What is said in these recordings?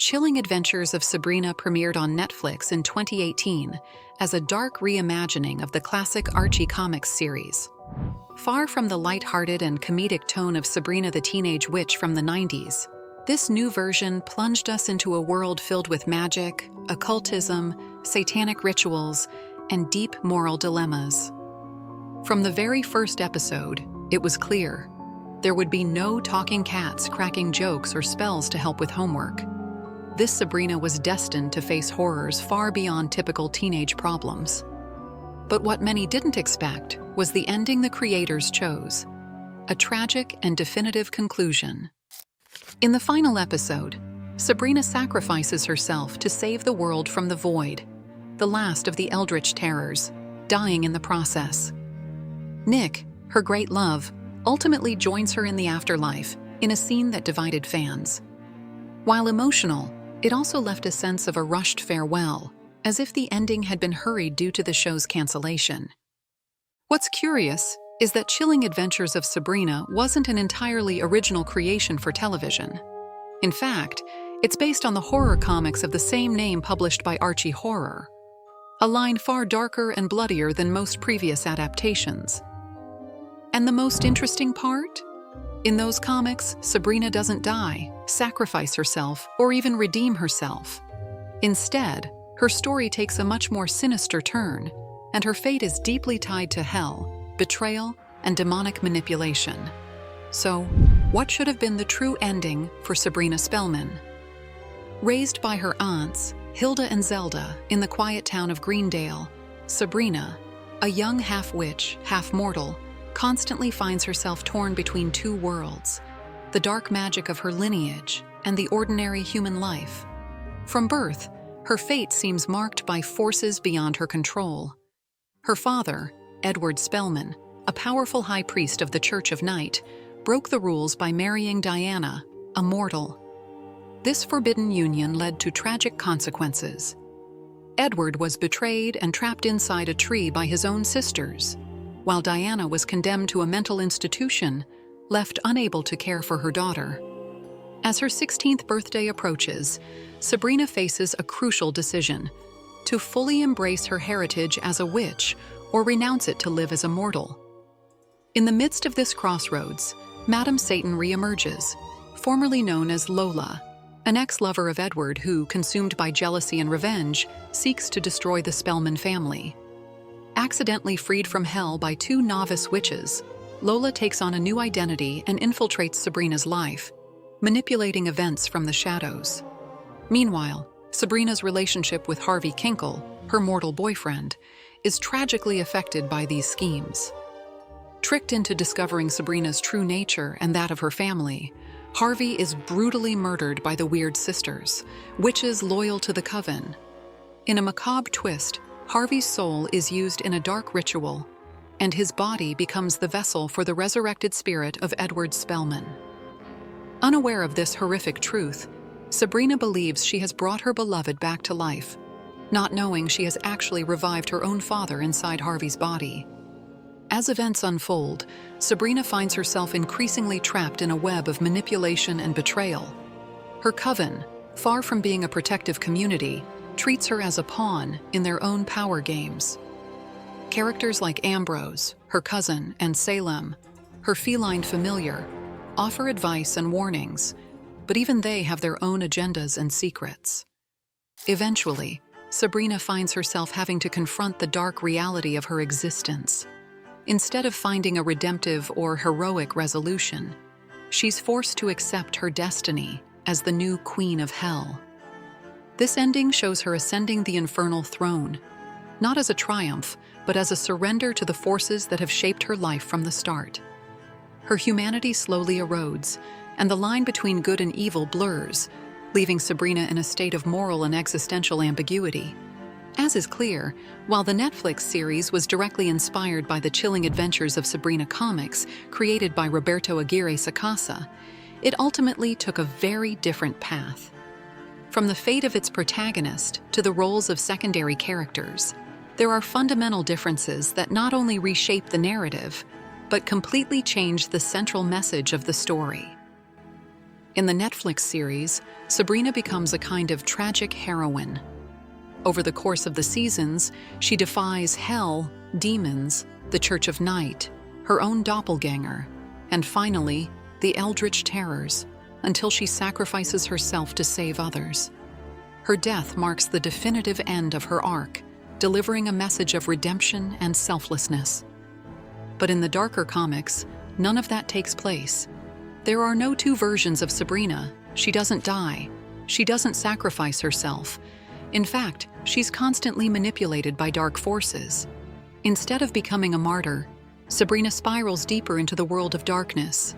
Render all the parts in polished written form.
Chilling Adventures of Sabrina premiered on Netflix in 2018 as a dark reimagining of the classic Archie Comics series. Far from the light-hearted and comedic tone of Sabrina the Teenage Witch from the 90s, this new version plunged us into a world filled with magic, occultism, satanic rituals, and deep moral dilemmas. From the very first episode, it was clear there would be no talking cats cracking jokes or spells to help with homework. This Sabrina was destined to face horrors far beyond typical teenage problems. But what many didn't expect was the ending the creators chose, a tragic and definitive conclusion. In the final episode, Sabrina sacrifices herself to save the world from the void, the last of the eldritch terrors, dying in the process. Nick, her great love, ultimately joins her in the afterlife in a scene that divided fans. While emotional, it also left a sense of a rushed farewell, as if the ending had been hurried due to the show's cancellation. What's curious is that Chilling Adventures of Sabrina wasn't an entirely original creation for television. In fact, it's based on the horror comics of the same name published by Archie Horror, a line far darker and bloodier than most previous adaptations. And the most interesting part? In those comics, Sabrina doesn't die, sacrifice herself, or even redeem herself. Instead, her story takes a much more sinister turn, and her fate is deeply tied to hell, betrayal, and demonic manipulation. So, what should have been the true ending for Sabrina Spellman? Raised by her aunts, Hilda and Zelda, in the quiet town of Greendale, Sabrina, a young half-witch, half-mortal, constantly finds herself torn between two worlds, the dark magic of her lineage and the ordinary human life. From birth, her fate seems marked by forces beyond her control. Her father, Edward Spellman, a powerful high priest of the Church of Night, broke the rules by marrying Diana, a mortal. This forbidden union led to tragic consequences. Edward was betrayed and trapped inside a tree by his own sisters, while Diana was condemned to a mental institution, left unable to care for her daughter. As her 16th birthday approaches, Sabrina faces a crucial decision: to fully embrace her heritage as a witch or renounce it to live as a mortal. In the midst of this crossroads, Madame Satan reemerges, formerly known as Lola, an ex-lover of Edward who, consumed by jealousy and revenge, seeks to destroy the Spellman family. Accidentally freed from hell by two novice witches, Lola takes on a new identity and infiltrates Sabrina's life, manipulating events from the shadows. Meanwhile, Sabrina's relationship with Harvey Kinkle, her mortal boyfriend, is tragically affected by these schemes. Tricked into discovering Sabrina's true nature and that of her family, Harvey is brutally murdered by the Weird Sisters, witches loyal to the Coven. In a macabre twist, Harvey's soul is used in a dark ritual, and his body becomes the vessel for the resurrected spirit of Edward Spellman. Unaware of this horrific truth, Sabrina believes she has brought her beloved back to life, not knowing she has actually revived her own father inside Harvey's body. As events unfold, Sabrina finds herself increasingly trapped in a web of manipulation and betrayal. Her coven, far from being a protective community, treats her as a pawn in their own power games. Characters like Ambrose, her cousin, and Salem, her feline familiar, offer advice and warnings, but even they have their own agendas and secrets. Eventually, Sabrina finds herself having to confront the dark reality of her existence. Instead of finding a redemptive or heroic resolution, she's forced to accept her destiny as the new Queen of Hell. This ending shows her ascending the infernal throne, not as a triumph, but as a surrender to the forces that have shaped her life from the start. Her humanity slowly erodes, and the line between good and evil blurs, leaving Sabrina in a state of moral and existential ambiguity. As is clear, while the Netflix series was directly inspired by the Chilling Adventures of Sabrina comics created by Roberto Aguirre Sacasa, it ultimately took a very different path. From the fate of its protagonist to the roles of secondary characters, there are fundamental differences that not only reshape the narrative, but completely change the central message of the story. In the Netflix series, Sabrina becomes a kind of tragic heroine. Over the course of the seasons, she defies hell, demons, the Church of Night, her own doppelganger, and finally, the eldritch terrors, until she sacrifices herself to save others. Her death marks the definitive end of her arc, delivering a message of redemption and selflessness. But in the darker comics, none of that takes place. There are no two versions of Sabrina. She doesn't die. She doesn't sacrifice herself. In fact, she's constantly manipulated by dark forces. Instead of becoming a martyr, Sabrina spirals deeper into the world of darkness.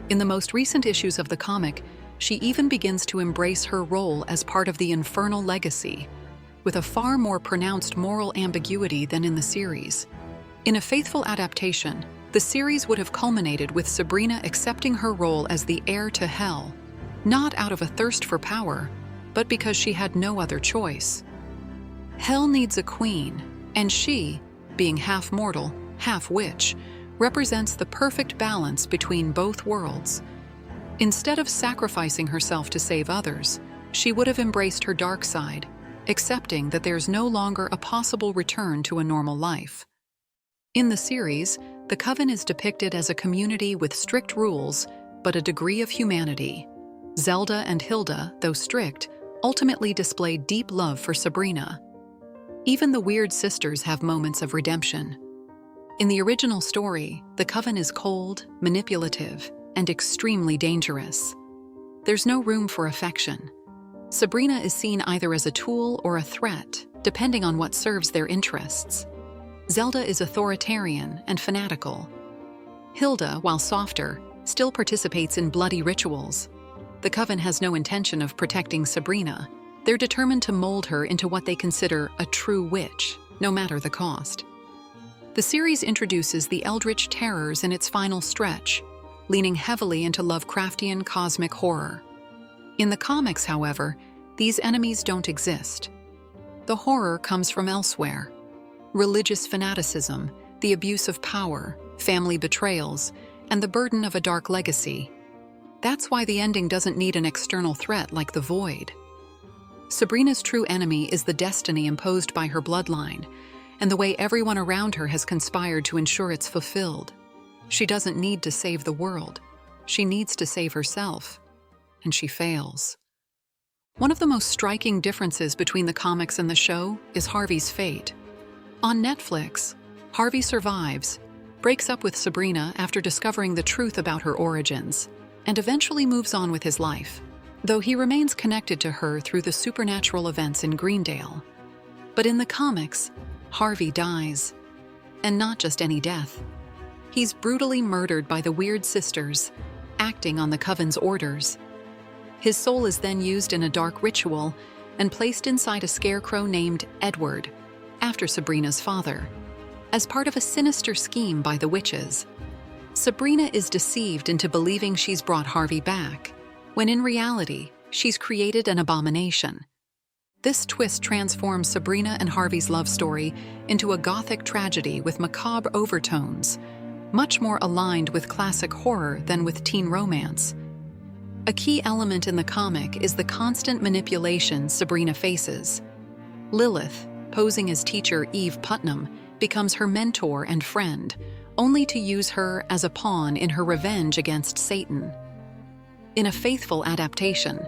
In the most recent issues of the comic, she even begins to embrace her role as part of the infernal legacy, with a far more pronounced moral ambiguity than in the series. In a faithful adaptation, the series would have culminated with Sabrina accepting her role as the heir to hell, not out of a thirst for power, but because she had no other choice. Hell needs a queen, and she, being half mortal, half witch, represents the perfect balance between both worlds. Instead of sacrificing herself to save others, she would have embraced her dark side, accepting that there's no longer a possible return to a normal life. In the series, the Coven is depicted as a community with strict rules, but a degree of humanity. Zelda and Hilda, though strict, ultimately display deep love for Sabrina. Even the weird sisters have moments of redemption. In the original story, the Coven is cold, manipulative, and extremely dangerous. There's no room for affection. Sabrina is seen either as a tool or a threat, depending on what serves their interests. Zelda is authoritarian and fanatical. Hilda, while softer, still participates in bloody rituals. The Coven has no intention of protecting Sabrina. They're determined to mold her into what they consider a true witch, no matter the cost. The series introduces the eldritch terrors in its final stretch, leaning heavily into Lovecraftian cosmic horror. In the comics, however, these enemies don't exist. The horror comes from elsewhere. Religious fanaticism, the abuse of power, family betrayals, and the burden of a dark legacy. That's why the ending doesn't need an external threat like the Void. Sabrina's true enemy is the destiny imposed by her bloodline, and the way everyone around her has conspired to ensure it's fulfilled. She doesn't need to save the world. She needs to save herself. And she fails. One of the most striking differences between the comics and the show is Harvey's fate. On Netflix, Harvey survives, breaks up with Sabrina after discovering the truth about her origins, and eventually moves on with his life, though he remains connected to her through the supernatural events in Greendale. But in the comics, Harvey dies. And not just any death. He's brutally murdered by the Weird Sisters, acting on the Coven's orders. His soul is then used in a dark ritual and placed inside a scarecrow named Edward, after Sabrina's father, as part of a sinister scheme by the witches. Sabrina is deceived into believing she's brought Harvey back, when in reality, she's created an abomination. This twist transforms Sabrina and Harvey's love story into a gothic tragedy with macabre overtones, much more aligned with classic horror than with teen romance. A key element in the comic is the constant manipulation Sabrina faces. Lilith, posing as teacher Eve Putnam, becomes her mentor and friend, only to use her as a pawn in her revenge against Satan. In a faithful adaptation,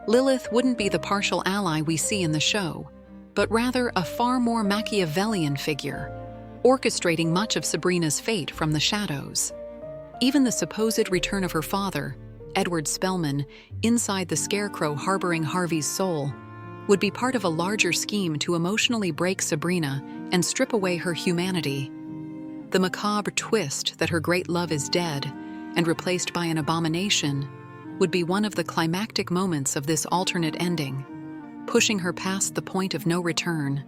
Lilith wouldn't be the partial ally we see in the show, but rather a far more Machiavellian figure, orchestrating much of Sabrina's fate from the shadows. Even the supposed return of her father, Edward Spellman, inside the scarecrow harboring Harvey's soul, would be part of a larger scheme to emotionally break Sabrina and strip away her humanity. The macabre twist that her great love is dead and replaced by an abomination would be one of the climactic moments of this alternate ending, pushing her past the point of no return.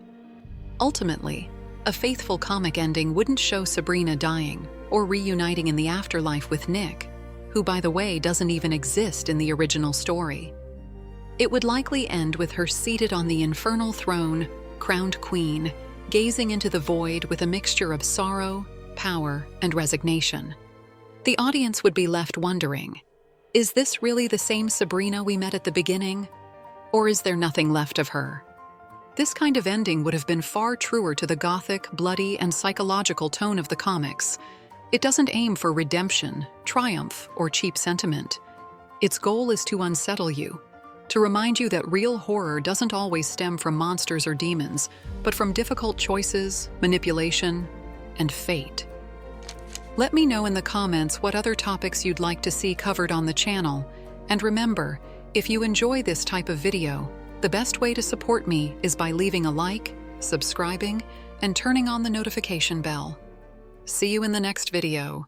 Ultimately, a faithful comic ending wouldn't show Sabrina dying or reuniting in the afterlife with Nick, who, by the way, doesn't even exist in the original story. It would likely end with her seated on the infernal throne, crowned queen, gazing into the void with a mixture of sorrow, power, and resignation. The audience would be left wondering, Is this really the same Sabrina we met at the beginning? Or is there nothing left of her? This kind of ending would have been far truer to the gothic, bloody, and psychological tone of the comics. It doesn't aim for redemption, triumph, or cheap sentiment. Its goal is to unsettle you, to remind you that real horror doesn't always stem from monsters or demons, but from difficult choices, manipulation, and fate. Let me know in the comments what other topics you'd like to see covered on the channel, and remember, if you enjoy this type of video, the best way to support me is by leaving a like, subscribing, and turning on the notification bell. See you in the next video.